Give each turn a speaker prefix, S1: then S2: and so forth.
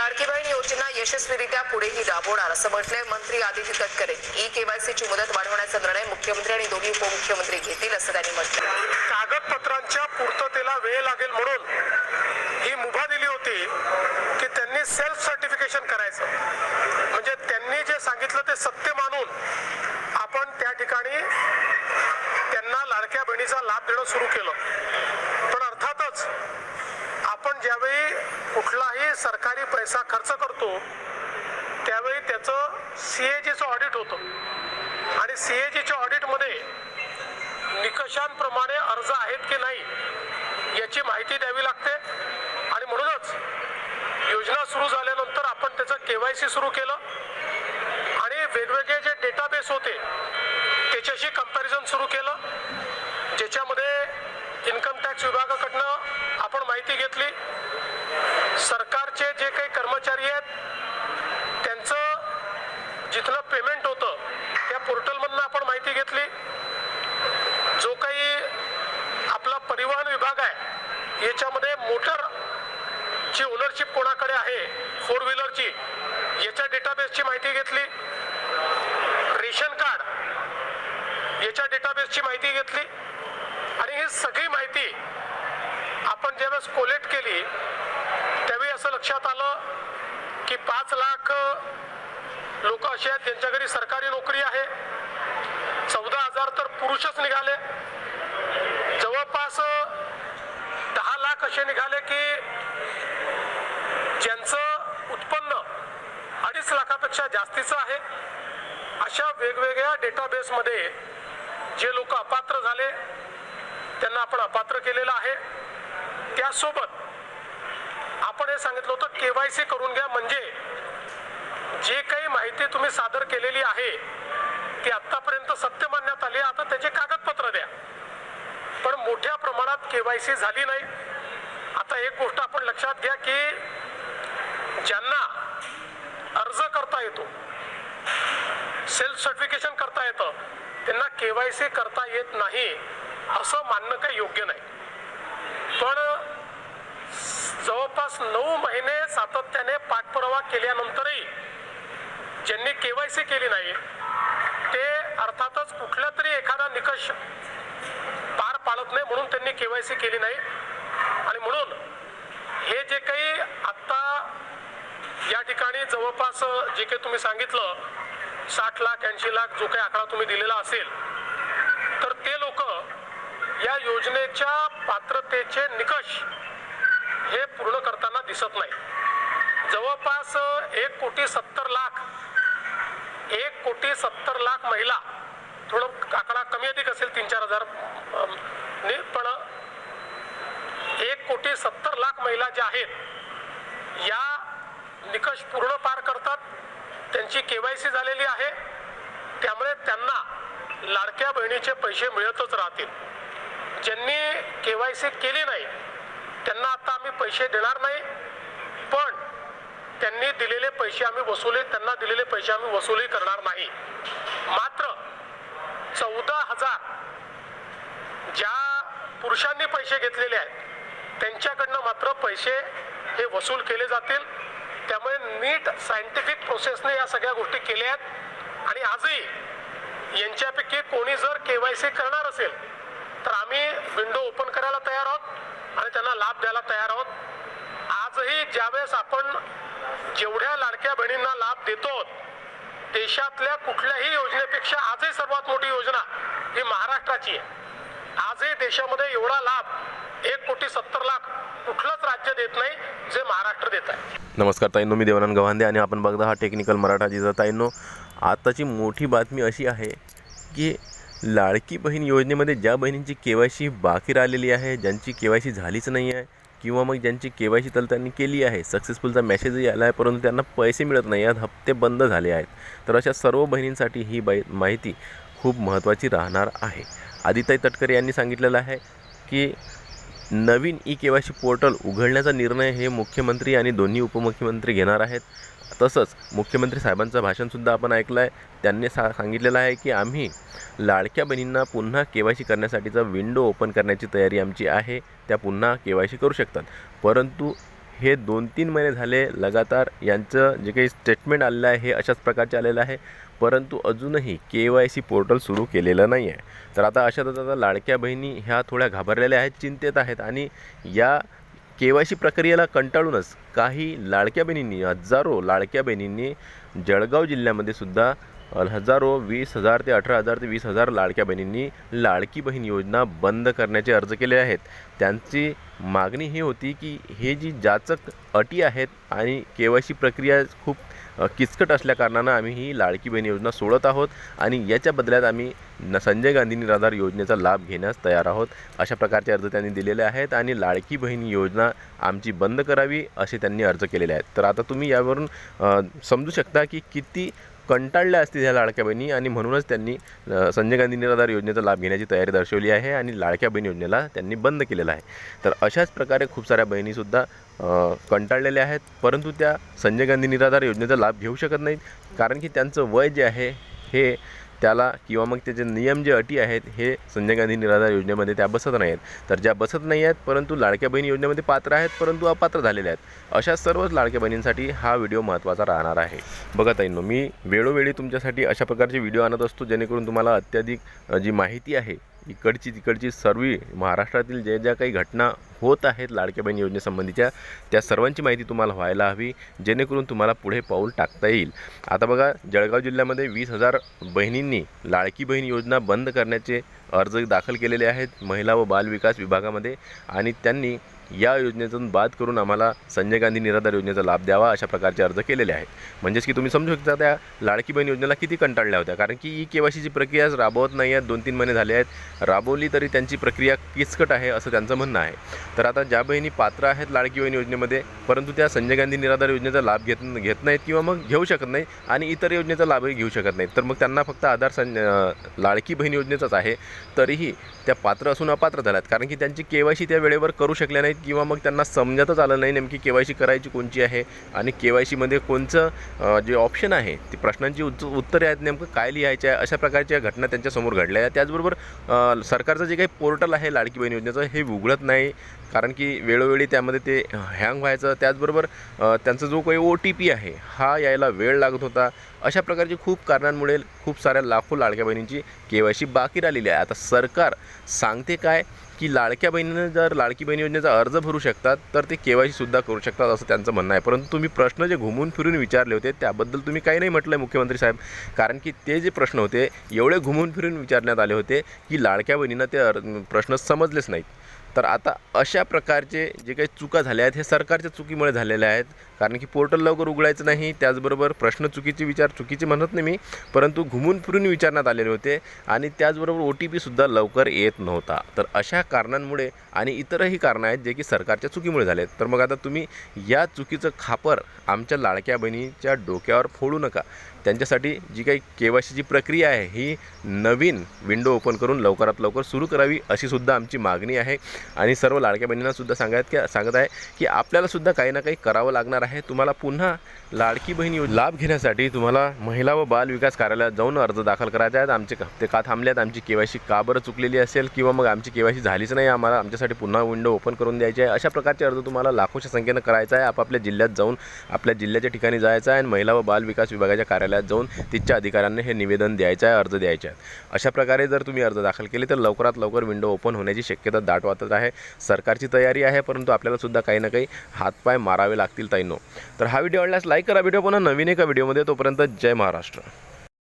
S1: लाडकी बहीण योजना यशस्वीरित्या पुढेही राबवणार असं म्हटलंय मंत्री आदित्य तटकरे। केवायसीची मुदत वाढवण्याचा निर्णय मुख्यमंत्री आणि दोन्ही उपमुख्यमंत्री घेतील असं त्यांनी म्हटलं।
S2: कागदपत्रांच्या पूर्ततेला वेळ लागेल म्हणून ही मुभा दिली होती की त्यांनी सेल्फ सर्टिफिकेशन करायचं, म्हणजे त्यांनी जे सांगितलं ते सत्य मानून आपण त्या ठिकाणी त्यांना लाडक्या बहिणीचा लाभ देणं सुरू केलं। पण अर्थातच आपण ज्यावेळी कुठलाही सरकारी पैसा खर्च करतो त्यावेळी त्याचं सीएजीचं ऑडिट होतं आणि सीएजीच्या ऑडिटमध्ये निकषांप्रमाणे अर्ज आहेत की नाही याची माहिती द्यावी लागते आणि म्हणूनच योजना सुरू झाल्यानंतर आपण त्याचं केवायसी सुरू केलं आणि वेगवेगळे जे डेटाबेस होते त्याच्याशी कंपॅरिझन सुरू केलं, ज्याच्यामध्ये इन्कम टॅक्स विभागाकडनं आपण माहिती घेतली, सरकारचे जे काही कर्मचारी आहेत त्यांचं जिथलं पेमेंट होतं त्या पोर्टलमधनं आपण माहिती घेतली, जो काही आपला परिवहन विभाग आहे याच्यामध्ये मोटरची ओनरशिप कोणाकडे आहे, 4 व्हीलरची, याच्या डेटाबेसची माहिती घेतली, रेशन कार्ड याच्या डेटाबेसची माहिती घेतली आणि ही सगळी माहिती आपण ज्यावेळेस कोलेक्ट केली त्यावेळी असं लक्षात आलं की 5 लाख लोक असे आहेत ज्यांच्या घरी सरकारी नोकरी आहे, 14,000 तर पुरुषच निघाले, जवळपास 10 लाख असे निघाले की ज्यांचं उत्पन्न 2.5 लाखापेक्षा जास्तीचं आहे। अशा वेगवेगळ्या डेटाबेसमध्ये जे लोक अपात्र झाले त्यांना आपण अपात्र केलेलं आहे। त्यासोबत आपण हे सांगितलं होतं केवायसी करून घ्या, म्हणजे जे काही माहिती तुम्ही सादर केलेली आहे ती आतापर्यंत सत्य मानण्यात आली, आता त्याचे कागदपत्र द्या। पण मोठ्या प्रमाणात केवायसी झाली नाही। आता एक गोष्ट आपण लक्षात घ्या की ज्यांना अर्ज करता येतो, सेल्फ सर्टिफिकेशन करता येतं, त्यांना केवायसी करता येत नाही असं मानणं काही योग्य नाही। पण जवळपास 9 महिने सातत्याने पाठपुरावा केल्यानंतरही ज्यांनी केवायसी केली नाही ते अर्थातच कुठला तरी एखादा निकष पार पाडत नाही म्हणून त्यांनी केवायसी केली नाही। आणि म्हणून हे जे काही आता या ठिकाणी जवळपास जे काही तुम्ही सांगितलं 60 लाख 80 लाख जो काही आकडा तुम्ही दिलेला असेल तर ते लोक या योजनेच्या पात्रतेचे निकष हे पूर्ण करताना दिसत नाही। जवळपास 1,70,00,000 महिला, थोडं आकडा कमी अधिक असेल 3-4 हजार, पण 1,70,00,000 महिला ज्या आहेत या निकष पूर्ण पार करतात, त्यांची केवायसी झालेली आहे, त्यामुळे त्यांना लाडक्या बहिणीचे पैसे मिळतच राहतील। ज्यांनी केवायसी केली नाही त्यांना आता आम्ही पैसे देणार नाही, पण त्यांनी दिलेले पैसे आम्ही वसुली करणार नाही। मात्र 14,000 ज्या पुरुषांनी पैसे घेतलेले आहेत त्यांच्याकडनं मात्र पैसे हे वसूल केले जातील। त्यामुळे नीट सायंटिफिक प्रोसेसने या सगळ्या गोष्टी केल्या आहेत आणि आजही यांच्यापैकी कोणी जर केवायसी करणार असेल तर आम्ही विंडो ओपन करायला तयार आहोत आणि त्यांना लाभ द्यायला तयार आहोत। आजही ज्यावेळेस आपण जेवढ्या लाडक्या बहिणींना लाभ देतो देशातल्या कुठल्याही योजनेपेक्षा आजही सर्वात मोठी योजना ही महाराष्ट्राची आहे। आजही देशामध्ये एवढा लाभ 1,70,00,000 कुठलंच राज्य देत नाही जे महाराष्ट्र देत आहे।
S3: नमस्कार ताईंनो, मी देवानंद गव्हांदे आणि आपण बघता हा टेक्निकल मराठा। ताईंनो, आताची मोठी बातमी अशी आहे की लाडकी बहीण योजनेमध्ये ज्या बहिणींची केवायसी बाकी राहिलेली आहे, ज्यांची केवायसी झालीच नाही आहे किंवा मग ज्यांची केवायसी तर त्यांनी केली आहे, सक्सेसफुलचा मेसेजही आला आहे, परंतु त्यांना पैसे मिळत नाही आहेत, हप्ते बंद झाले आहेत, तर अशा सर्व बहिणींसाठी ही माहिती खूप महत्त्वाची राहणार आहे। आदित्य तटकरे यांनी सांगितलेलं आहे की नवीन केवायसी पोर्टल उघडण्याचा निर्णय हे मुख्यमंत्री आणि दोन्ही उपमुख्यमंत्री घेणार आहेत। तसंच मुख्यमंत्री साहेबांचं भाषणसुद्धा आपण ऐकलं आहे, त्यांनी सांगितलेलं आहे की आम्ही लाडक्या बहिणींना पुन्हा केवायसी करण्यासाठीचा विंडो ओपन करण्याची तयारी आमची आहे, त्या पुन्हा केवायसी करू शकतात। परंतु हे 2-3 महिने झाले लगातार यांचं जे काही स्टेटमेंट आलेलं आहे हे अशाच प्रकारचे आलेलं आहे, परंतु अजूनही KYC पोर्टल सुरू केलेलं नाही आहे. तर आता अशातच आता लाडक्या बहिणी ह्या थोड्या घाबरलेल्या आहेत, चिंतेत आहेत आणि या KYC प्रक्रियेला कंटाळूनच काही लाडक्या बहिणींनी, हजारो लाडक्या बहिणींनी जळगाव जिल्ह्यामध्ये सुद्धा हजारो 20,000 ते 18,000 ते 20,000 लाडक्या बहिणींनी लाडकी बहीण योजना बंद करण्याचे अर्ज केले आहेत. त्यांची मागणी ही होती की हे जी जाचक अटी आहेत आणि KYC प्रक्रिया खूप किचकट असल्याकारणानं आम्ही ही लाडकी बहीण योजना सोडत आहोत आणि याच्या बदल्यात आम्ही संजय गांधी निराधार योजनेचा लाभ घेण्यास तयार आहोत, अशा प्रकारचे अर्ज त्यांनी दिलेले आहेत आणि लाडकी बहीण योजना आमची बंद करावी असे त्यांनी अर्ज केलेले आहेत. तर आता तुम्ही यावरून समजू शकता की किती कंटाळल्या असतील ह्या लाडक्या बहिणी आणि म्हणूनच त्यांनी संजय गांधी निराधार योजनेचा लाभ घेण्याची तयारी दर्शवली आहे आणि लाडक्या बहीण योजनेला त्यांनी बंद केलेलं आहे. तर अशाच प्रकारे खूप साऱ्या बहिणीसुद्धा कंटाळलेल्या आहेत, परंतु त्या संजय गांधी निराधार योजनेचा लाभ घेऊ शकत नाहीत, कारण की त्यांचं वय जे आहे हे त्याला किंवा मग त्याचे नियम जे अटी आहेत हे संजय गांधी निराधार योजनेमध्ये त्या बसत नाही आहेत. तर ज्या बसत नाही आहेत परंतु लाडक्या बहीण योजनेमध्ये पात्र आहेत परंतु अपात्र झालेले आहेत, अशा सर्वच लाडक्या बहिणींसाठी हा व्हिडिओ महत्त्वाचा राहणार आहे. बघा ताईंनो, मी वेळोवेळी तुमच्यासाठी अशा प्रकारचे व्हिडिओ आणत असतो जेणेकरून तुम्हाला अत्याधिक जी माहिती आहे इकडची तिकडची सर्व महाराष्ट्रातील ज्या काही घटना होत आहेत लाडक्या बहीण योजनेसंबंधीच्या त्या सर्वांची माहिती तुम्हाला व्हायला हवी, जेणेकरून तुम्हाला पुढे पाऊल टाकता येईल. आता बघा, जळगाव जिल्ह्यामध्ये 20,000 बहिणींनी लाडकी बहीण योजना बंद करण्याचे अर्ज दाखल केलेले आहेत महिला व बाल विकास विभागामध्ये आणि त्यांनी या योजनेतून बाद करून आम्हाला संजय गांधी निराधार योजनेचा लाभ द्यावा अशा प्रकारचे अर्ज केलेले आहेत. म्हणजेच की तुम्ही समजू शकता त्या लाडकी बहीण योजनेला किती कंटाळल्या होत्या, कारण की KYCची प्रक्रिया राबवत नाही आहेत, 2-3 महिने झाले आहेत, राबवली तरी त्यांची प्रक्रिया किचकट आहे असं त्यांचं म्हणणं आहे. तर आता ज्या बहिणी पात्र आहेत लाडकी बहीण योजनेमध्ये परंतु त्या संजय गांधी निराधार योजनेचा लाभ घेत नाहीत किंवा मग घेऊ शकत नाही आणि इतर योजनेचा लाभही घेऊ शकत नाहीत, तर मग त्यांना फक्त आधार लाडकी बहीण योजनेचाच आहे, तरीही त्या पात्र असून अपात्र झाल्यात, कारण की त्यांची KYC त्या वेळेवर करू शकल्या नाहीत किंवा मग त्यांना समजतच आलं नाही नेमकी KYC करायची कोणची आहे आणि KYCमध्ये कोणचं जे ऑप्शन आहे ती प्रश्नांची उत्तरे आहेत नेमकं काय लिहायचं आहे, अशा प्रकारच्या घटना त्यांच्यासमोर घडल्या आहेत. त्याचबरोबर सरकारचं जे काही पोर्टल आहे लाडकी बहीण योजनेचं हे उघडत नाही, कारण की वेळोवेळी त्यामध्ये ते हँग व्हायचं, त्याचबरोबर त्यांचा जो काही OTP आहे हा यायला वेळ लागत होता. अशा प्रकारची खूप कारणांमुळे खूप साऱ्या लाखो लाडक्या बहिणींची KYC बाकी राहिलेली आहे. आता सरकार सांगते काय की लाडक्या बहिणीनं जर लाडकी बहीण योजनेचा अर्ज भरू शकतात तर ते KYC सुद्धा करू शकतात असं त्यांचं म्हणणं आहे, परंतु तुम्ही प्रश्न जे घुमून फिरून विचारले होते त्याबद्दल तुम्ही काही नाही म्हटलं आहे मुख्यमंत्री साहेब, कारण की ते जे प्रश्न होते एवढे घुमून फिरून विचारण्यात आले होते की लाडक्या बहिणींना ते प्रश्न समजलेच नाहीत. तर आता अशा प्रकारचे जे काही चुका झाल्या आहेत हे सरकारच्या चुकीमुळे झालेल्या आहेत, कारण की पोर्टल लवकर उघडायचं नाही, त्याचबरोबर प्रश्न चुकीचे म्हणत नाही मी, परंतु घुमून फिरून विचारण्यात आलेले होते आणि त्याचबरोबर OTPसुद्धा लवकर येत नव्हता. तर अशा कारणांमुळे आणि इतरही कारणं आहेत जे की सरकारच्या चुकीमुळे झाले आहेत. तर मग आता तुम्ही या चुकीचं खापर आमच्या लाडक्या बहिणीच्या डोक्यावर फोडू नका. त्यांच्यासाठी जी काही KYCची प्रक्रिया आहे ही नवीन विंडो ओपन करून लवकरात लवकर सुरू करावी अशी सुद्धा आमची मागणी आहे आणि सर्व लाडक्या बहिणींनासुद्धा सांगत आहे की आपल्यालासुद्धा काही ना काही करावं लागणार आहे. तुम्हाला पुन्हा लाडकी बहीण लाभ घेण्यासाठी तुम्हाला महिला व बाल विकास कार्यालयात जाऊन अर्ज दाखल करायचे आहेत. आमचे ते का थांबले आहेत, आमची KYC का बरं चुकलेली असेल किंवा मग आमची KYC झालीच नाही, आम्हाला आमच्यासाठी पुन्हा विंडो ओपन करून द्यायची आहे, अशा प्रकारचे अर्ज तुम्हाला लाखोच्या संख्येनं करायचा आहे. आपापल्या जिल्ह्यात जाऊन आपल्या जिल्ह्याच्या ठिकाणी जायचं आहे आणि महिला व बाल विकास विभागाच्या कार्यालयात जाऊन तिथच्या अधिकाऱ्यांना हे निवेदन द्यायचं आहे, अर्ज द्यायचे आहेत. अशा प्रकारे जर तुम्ही अर्ज दाखल केले तर लवकरात लवकर विंडो ओपन होण्याची शक्यता दाट वाटत आहे. सरकारची तयारी आहे परंतु आपल्यालासुद्धा काही ना काही हातपाय मारावे लागतील ताईंनो. तर हा व्हिडिओ आवडल्यास लाईक करा. व्हिडिओ पुन्हा नवीन एका व्हिडिओमध्ये, तोपर्यंत जय महाराष्ट्र.